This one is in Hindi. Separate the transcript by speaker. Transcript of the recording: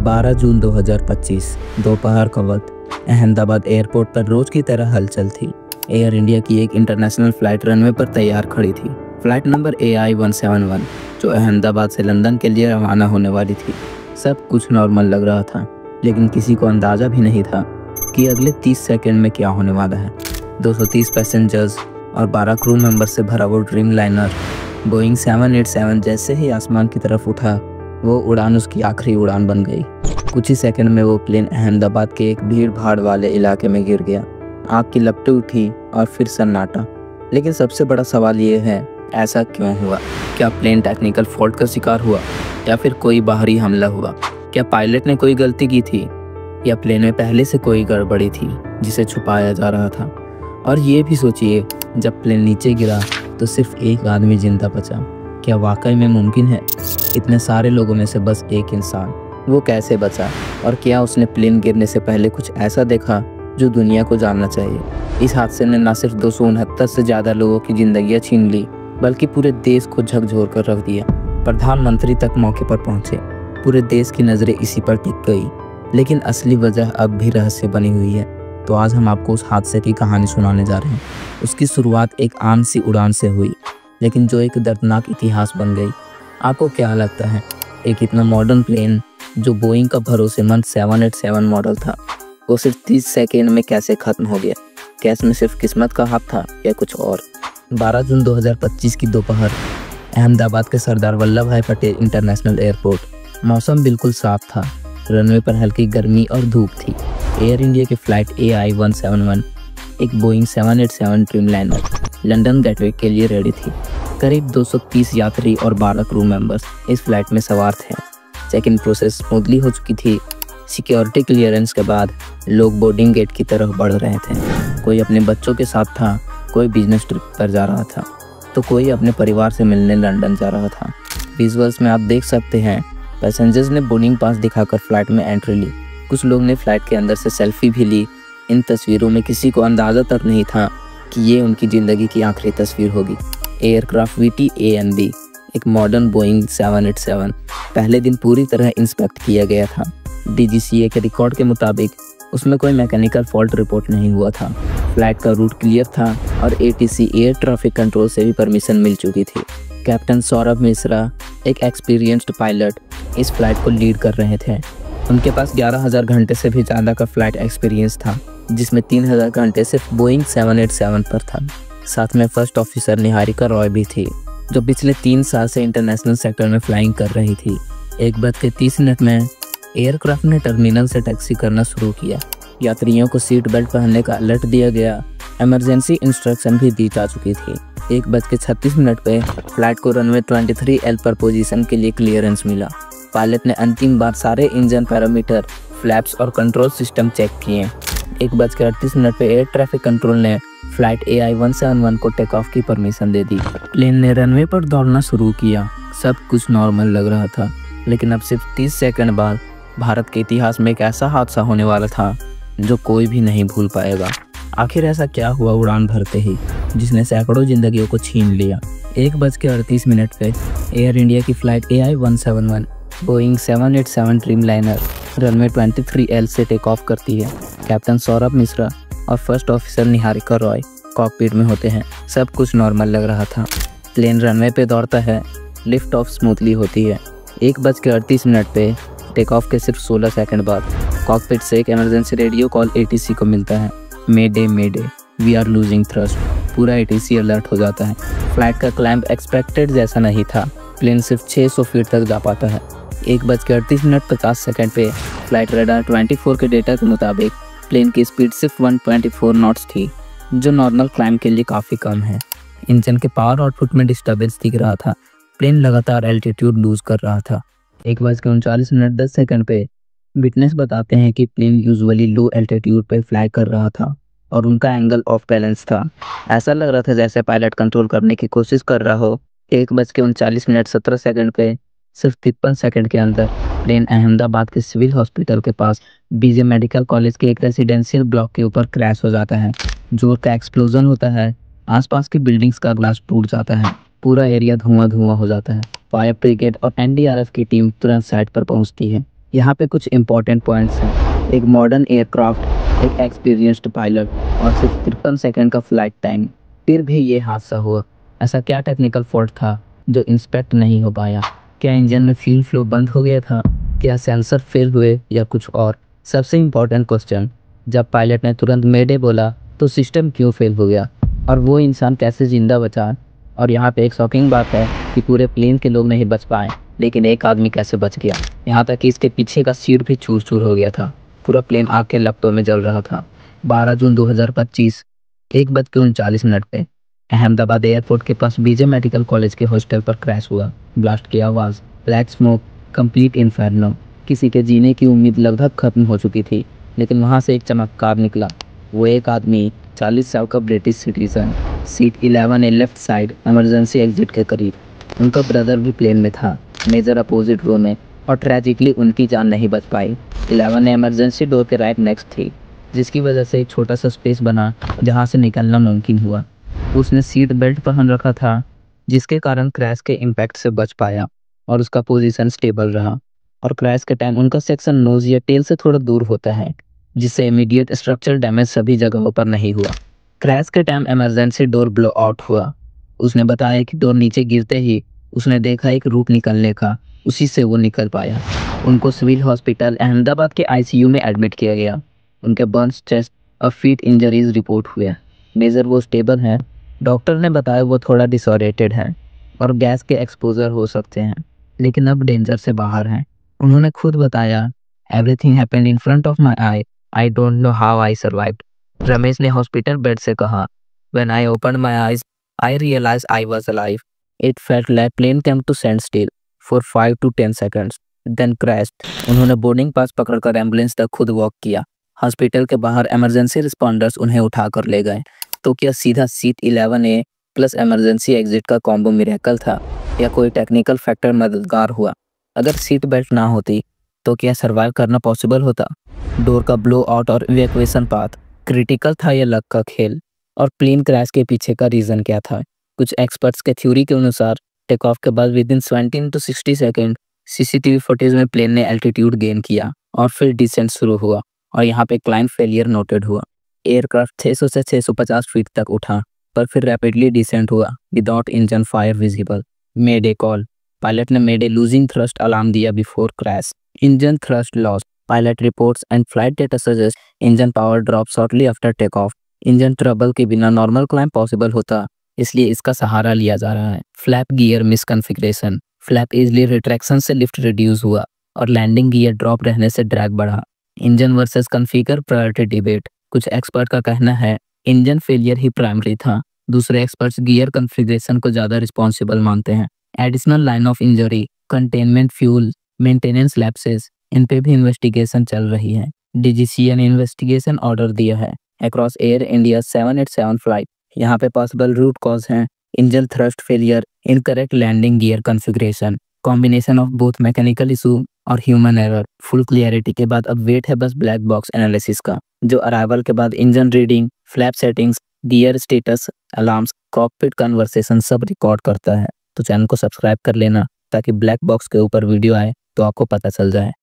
Speaker 1: 12 जून 2025 दोपहर का वक्त अहमदाबाद एयरपोर्ट पर रोज की तरह हलचल थी। एयर इंडिया की एक इंटरनेशनल फ़्लाइट रनवे पर तैयार खड़ी थी। फ़्लाइट नंबर AI-171 जो अहमदाबाद से लंदन के लिए रवाना होने वाली थी। सब कुछ नॉर्मल लग रहा था, लेकिन किसी को अंदाज़ा भी नहीं था कि अगले 30 सेकंड में क्या होने वाला है। 230 पैसेंजर्स और 12 क्रू मेंबर से भरा वो ड्रीम लाइनर बोइंग 787 जैसे ही आसमान की तरफ उठा, वो उड़ान उसकी आखिरी उड़ान बन गई। कुछ ही सेकंड में वो प्लेन अहमदाबाद के एक भीड़ भाड़ वाले इलाके में गिर गया। आग की लपटें उठी और फिर सन्नाटा। लेकिन सबसे बड़ा सवाल ये है, ऐसा क्यों हुआ? क्या प्लेन टेक्निकल फॉल्ट का शिकार हुआ या फिर कोई बाहरी हमला हुआ? क्या पायलट ने कोई गलती की थी या प्लेन में पहले से कोई गड़बड़ी थी जिसे छुपाया जा रहा था? और ये भी सोचिए, जब प्लेन नीचे गिरा तो सिर्फ एक आदमी जिंदा बचा। क्या वाकई में मुमकिन है? इतने सारे लोगों में से बस एक इंसान, वो कैसे बचा? और क्या उसने प्लेन गिरने से पहले कुछ ऐसा देखा जो दुनिया को जानना चाहिए? इस हादसे ने न सिर्फ 269 से ज़्यादा लोगों की जिंदगियां छीन ली, बल्कि पूरे देश को झकझोर कर रख दिया। प्रधानमंत्री तक मौके पर पहुंचे। पूरे देश की नज़रें इसी पर टिक गई। लेकिन असली वजह अब भी रहस्य बनी हुई है। तो आज हम आपको उस हादसे की कहानी सुनाने जा रहे हैं। उसकी शुरुआत एक आम सी उड़ान से हुई, लेकिन जो एक दर्दनाक इतिहास बन गई। आपको क्या लगता है, एक इतना मॉडर्न प्लेन जो बोइंग का भरोसेमंद 787 मॉडल था, वो सिर्फ 30 सेकेंड में कैसे ख़त्म हो गया? क्या इसमें सिर्फ किस्मत का हाथ था या कुछ और? 12 जून 2025 की दोपहर अहमदाबाद के सरदार वल्लभ भाई पटेल इंटरनेशनल एयरपोर्ट। मौसम बिल्कुल साफ था। रनवे पर हल्की गर्मी और धूप थी। एयर इंडिया की फ़्लाइट AI-171 एक Boeing 787 dream liner London gateway के लिए रेडी थी। करीब 230 यात्री और 12 क्रू मेंबर्स इस फ्लाइट में सवार थे। चेक इन प्रोसेस स्मूथली हो चुकी थी। सिक्योरिटी क्लियरेंस के बाद लोग बोर्डिंग गेट की तरफ बढ़ रहे थे। कोई अपने बच्चों के साथ था, कोई बिजनेस ट्रिप पर जा रहा था, तो कोई अपने परिवार से मिलने लंदन जा रहा था। विजुअल्स में आप देख सकते हैं, पैसेंजर्स ने बोर्डिंग पास दिखाकर फ्लाइट में एंट्री ली। कुछ लोग ने फ्लाइट के अंदर से सेल्फी भी ली। इन तस्वीरों में किसी को अंदाज़ा तक नहीं था कि ये उनकी ज़िंदगी की आखिरी तस्वीर होगी। एयरक्राफ्ट VT-ANB एक मॉडर्न बोइंग 787 पहले दिन पूरी तरह इंस्पेक्ट किया गया था। DGCA के रिकॉर्ड के मुताबिक उसमें कोई मैकेनिकल फॉल्ट रिपोर्ट नहीं हुआ था। फ्लाइट का रूट क्लियर था और ATC एयर ट्रैफिक कंट्रोल से भी परमिशन मिल चुकी थी। कैप्टन सौरभ मिश्रा, एक एक्सपीरियंस्ड पायलट, इस फ्लाइट को लीड कर रहे थे। उनके पास 11,000 घंटे से भी ज़्यादा का फ्लाइट एक्सपीरियंस था, जिसमें 3,000 घंटे सिर्फ बोइंग 787 पर था। साथ में फर्स्ट ऑफिसर निहारिका रॉय भी थी, जो पिछले 3 साल से इंटरनेशनल सेक्टर में फ्लाइंग कर रही थी। 1:30 में एयरक्राफ्ट ने टर्मिनल से टैक्सी करना शुरू किया। यात्रियों को सीट बेल्ट पहनने का अलर्ट दिया गया। इमरजेंसी इंस्ट्रक्शन भी दी जा चुकी थी। 1:36 पे फ्लाइट को रनवे 23L पर पोजीशन के लिए क्लियरेंस मिला। पायलट ने अंतिम बार सारे इंजन पैरामीटर, फ्लैप्स और कंट्रोल सिस्टम चेक किए। 1:38 पे एयर ट्रैफिक कंट्रोल ने फ्लाइट AI-171 को टेक ऑफ की परमिशन दे दी। प्लेन ने रनवे पर दौड़ना शुरू किया। सब कुछ नॉर्मल लग रहा था, लेकिन अब सिर्फ 30 सेकंड बाद भारत के इतिहास में एक ऐसा हादसा होने वाला था जो कोई भी नहीं भूल पाएगा। आखिर ऐसा क्या हुआ उड़ान भरते ही, जिसने सैकड़ों जिंदगियों को छीन लिया? 1:38 पे एयर इंडिया की flight AI-171 Boeing 787 dream liner runway 23L से टेक ऑफ करती है। कैप्टन सौरभ मिश्रा और first officer Niharika Roy cockpit में होते हैं। सब कुछ नॉर्मल लग रहा था। प्लेन रनवे पे दौड़ता है, लिफ्ट ऑफ स्मूथली होती है। 1:38 पे टेक ऑफ के सिर्फ 16 सेकंड बाद कॉकपिट से एक इमरजेंसी रेडियो कॉल ATC को मिलता है। Mayday, we are losing thrust. पूरा ATC अलर्ट हो जाता है। फ्लाइट का क्लाइंब एक्सपेक्टेड जैसा नहीं था। प्लेन सिर्फ 600 फीट तक जा पाता है। 1:38:50 पे फ्लाइट रडार 24 के डेटा के मुताबिक प्लेन की स्पीड सिर्फ 124 नॉट्स थी, जो नॉर्मल क्लाइंब के लिए काफ़ी कम है। इंजन के पावर आउटपुट में डिस्टर्बेंस दिख रहा था। प्लेन लगातार एल्टीट्यूड लूज कर रहा था। 1:39:10 पे विटनेस बताते हैं कि प्लेन यूजुअली लो एल्टीट्यूड पे फ्लाई कर रहा था और उनका एंगल ऑफ बैलेंस था। ऐसा लग रहा था जैसे पायलट कंट्रोल करने की कोशिश कर रहा हो। 1:39:17 पे सिर्फ 53 सेकंड के अंदर प्लेन अहमदाबाद के सिविल हॉस्पिटल के पास BJ मेडिकल कॉलेज के एक रेसिडेंशियल ब्लॉक के ऊपर क्रैश हो जाता है। जोर का एक्सप्लोजन होता है। आसपास की बिल्डिंग्स का ग्लास टूट जाता है। पूरा एरिया धुआं धुआं हो जाता है। फायर ब्रिगेड और NDRF की टीम तुरंत साइट पर पहुंचती है। यहाँ पे कुछ इंपॉर्टेंट पॉइंट्स हैं। एक मॉडर्न एयरक्राफ्ट, एक एक्सपीरियंस्ड पायलट और सिर्फ 53 सेकंड का फ्लाइट टाइम, फिर भी ये हादसा हुआ। ऐसा क्या टेक्निकल फॉल्ट था जो इंस्पेक्ट नहीं हो पाया? क्या इंजन में फ्यूल फ्लो बंद हो गया था? क्या सेंसर फेल हुए या कुछ और? सबसे इम्पोर्टेंट क्वेश्चन, जब पायलट ने तुरंत मेडे बोला तो सिस्टम क्यों फेल हो गया और वो इंसान कैसे जिंदा बचा? और यहाँ पे एक शॉकिंग बात है कि पूरे प्लेन के लोग नहीं बच पाए, लेकिन एक आदमी कैसे बच गया। यहाँ तक कि इसके पीछे का सीट भी चूर चूर हो गया था। पूरा प्लेन आग के लपटों में जल रहा था। 12 जून 2025 1:39 पे अहमदाबाद एयरपोर्ट के पास बीजे मेडिकल कॉलेज के हॉस्टल पर क्रैश हुआ। ब्लास्ट की आवाज़, ब्लैक स्मोक, कंप्लीट इन्फर्नो। किसी के जीने की उम्मीद लगभग खत्म हो चुकी थी, लेकिन वहाँ से एक चमत्कार निकला। वो एक आदमी, 40 साल का British citizen, seat 11A left side emergency exit के करीब। उनका ब्रदर भी प्लेन में था, मेजर अपोजिट रो में, और ट्रेजिकली उनकी जान नहीं बच पाई। 11A इमरजेंसी डोर के राइट नेक्स्ट थी, जिसकी वजह से एक छोटा सा स्पेस बना जहाँ से निकलना मुमकिन हुआ। उसने सीट बेल्ट पहन रखा था, जिसके कारण क्रैश के इम्पैक्ट से बच पाया और उसका पोजीशन स्टेबल रहा। और क्रैश के टाइम उनका सेक्शन नोज या टेल से थोड़ा दूर होता है, जिससे इमीडिएट स्ट्रक्चरल डैमेज सभी जगहों पर नहीं हुआ। क्रैश के time emergency door blow out हुआ। उसने बताया कि डोर नीचे गिरते ही उसने देखा एक रूट निकलने का, उसी से वो निकल पाया। उनको सिविल हॉस्पिटल अहमदाबाद के आईसीयू में एडमिट किया गया। उनके बर्न्स, चेस्ट और फीट इंजरीज रिपोर्ट हुए। मेजर वो स्टेबल हैं। डॉक्टर ने बताया वो थोड़ा डिसऑरिएंटेड है और गैस के एक्सपोजर हो सकते हैं, लेकिन अब डेंजर से बाहर हैं। उन्होंने खुद बताया, everything happened in front of my I don't know how I survived. Ramesh ने हॉस्पिटल बेड से कहा, when I opened my eyes I realize I was alive. It felt like plane came to stand still for 5 to 10 seconds, then crashed. उन्होंने बोर्डिंग पास पकड़कर एम्बुलेंस तक खुद वॉक किया। हॉस्पिटल के बाहर इमरजेंसी रिस्पॉन्डर्स उन्हें उठाकर ले गए। तो क्या सीधा seat 11A plus emergency exit का कॉम्बो मिरेकल था, या कोई टेक्निकल फैक्टर मददगार हुआ? अगर सीट बेल्ट ना होती तो क्या सर्वाइव करना पॉसिबल होता? डोर का ब्लो आउट और इवैक्यूएशन पाथ क्रिटिकल था या लक का खेल? और प्लेन क्रैश के पीछे का रीज़न क्या था? कुछ एक्सपर्ट्स के थ्योरी के अनुसार टेक ऑफ के बाद with in 17 to 60 second CCTV footage में प्लेन ने एल्टीट्यूड गेन किया और फिर डिसेंट शुरू हुआ, और यहाँ पे क्लाइंब फेलियर नोटेड हुआ। एयरक्राफ्ट 600 से 650 फीट तक उठा, पर फिर रैपिडली डिसेंट हुआ विदाउट इंजन फायर विजिबल। मेडे कॉल, पायलट ने मेडे लूजिंग थ्रस्ट अलार्म दिया before crash. Engine thrust loss, pilot reports and flight data suggest engine power drop shortly after take off. Engine trouble के बिना नॉर्मल क्लाइंब पॉसिबल होता, इसलिए इसका सहारा लिया जा रहा है। Flap gear misconfiguration, flap easily retraction से लिफ्ट रिड्यूस हुआ और लैंडिंग गियर ड्रॉप रहने से ड्रैग बढ़ा। Engine versus configure priority debate, कुछ एक्सपर्ट का कहना है इंजन फेलियर ही प्राइमरी था, दूसरे एक्सपर्ट्स गियर कॉन्फ़िगरेशन को ज़्यादा रिस्पॉन्सिबल मानते हैं। Additional line of injury, containment fuel, maintenance lapses, इन पे भी इन्वेस्टिगेशन चल रही है। डीजीसीए ने इन्वेस्टिगेशन ऑर्डर दिया है अक्रॉस एयर इंडिया 787 फ्लाइट। यहाँ पे पॉसिबल रूट कॉज हैं engine thrust failure, incorrect landing gear configuration, combination of both mechanical issue और ह्यूमन एरर। फुल क्लियरिटी के बाद अब वेट है बस ब्लैक बॉक्स एनालिसिस का, जो अराइवल के बाद engine reading, flap settings, gear status, alarms, cockpit conversation सब रिकॉर्ड करता है। तो चैनल को सब्सक्राइब कर लेना ताकि ब्लैक बॉक्स के ऊपर वीडियो आए तो आपको पता चल जाए।